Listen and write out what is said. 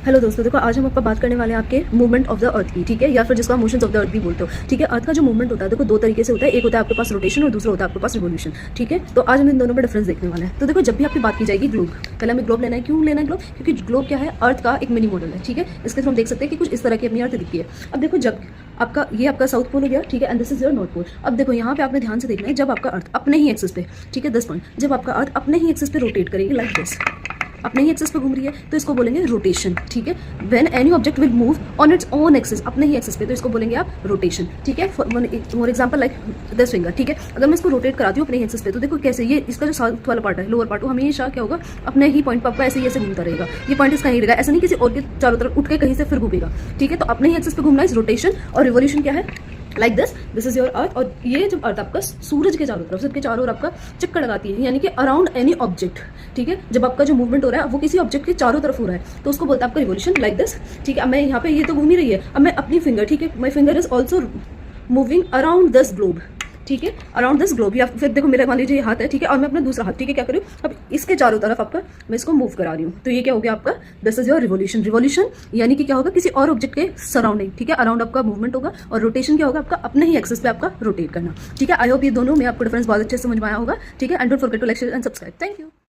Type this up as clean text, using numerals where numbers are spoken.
Hello दोस्तों, देखो आज हम आपका बात करने वाले हैं आपके मूवमेंट ऑफ द अर्थ की, ठीक है, या फिर जिसको आप मोशंस ऑफ द अर्थ भी बोलते हो, ठीक है। अर्थ का जो मूवमेंट होता है देखो दो तरीके से होता है, एक होता है आपके पास रोटेशन और दूसरा होता है आपके पास रिवोल्यूशन, ठीक है। तो आज हम इन दोनों में डिफरेंस देखने वाले हैं। तो देखो जब भी आपकी बात की जाएगी ग्लोब, पहले हमें ग्लोब लेना है। क्यों लेना है ग्लोब? क्योंकि ग्लोब क्या है, अर्थ का एक मिनी मॉडल है, ठीक है। इसके थ्रू हम देख सकते हैं कि कुछ इस तरह की अपनी अर्थ दिखती है। अब देखो जब आपका ये आपका साउथ पोल हो गया, ठीक है, and this is your north pole. अब देखो यहाँ पे आपने ध्यान से देखना है, जब आपका अर्थ अपने ही एक्सिस पे, ठीक है, 10 पॉइंट, जब आपका अर्थ अपने ही एक्सिस पे रोटेट करेगी लाइक दिस, अपने ही एक्सिस पे घूम रही है, तो इसको बोलेंगे रोटेशन, ठीक है। When any object will move on its own axis, अपने ही एक्सिस पे, तो इसको बोलेंगे आप रोटेशन, ठीक है। For example like this finger, ठीक है। अगर मैं इसको रोटेट कराती हूँ अपने ही एक्सिस पे, तो देखो कैसे ये इसका जो साउथ वाला पार्ट है, लोअर पार्ट, वो हमेशा क्या होगा, अपने ही पॉइंट पर आपका ऐसे ही ऐसे घूमता रहेगा। ये पॉइंट इसका नहीं रहेगा, ऐसा नहीं किसी और के चारों तरफ उठ के कहीं से फिर घूमेगा, ठीक है। तो अपने ही एक्सिस पे घूमना इज रोटेशन। और रिवोल्यूशन क्या है, like this is your earth. और ये जब अर्थ आपका सूरज के चारों तरफ, सबके चारों ओर आपका चक्कर लगाती है, यानी कि अराउंड एनी ऑब्जेक्ट, ठीक है। जब आपका जो मूवमेंट हो रहा है वो किसी ऑब्जेक्ट के चारों तरफ हो रहा है, तो उसको बोलता है आपका रिवोल्यूशन, लाइक दिस, ठीक है। अब मैं यहाँ पे ये तो घूम ही रही है, अब मैं अपनी फिंगर, ठीक है, my finger is also moving around this globe, ठीक है, अराउंड दिस ग्लोब। या फिर देखो मेरा मान लीजिए ये हाथ है, ठीक है, और मैं अपना दूसरा हाथ, ठीक है, क्या करूँ, अब इसके चारों तरफ आपका मैं इसको मूव करा रही हूँ, तो ये क्या हो गया आपका, this is your revolution. Revolution यानी कि क्या होगा, किसी और ऑब्जेक्ट के सराउंडिंग, ठीक है, अराउंड आपका मूवमेंट होगा। और रोटेशन क्या होगा, आपका अपने ही एक्सिस पे आपका रोटेट करना, ठीक है। आई होप ये दोनों में आपको डिफरेंस बहुत अच्छे से समझ में आया होगा, ठीक है। And don't forget to like share and subscribe. Thank you.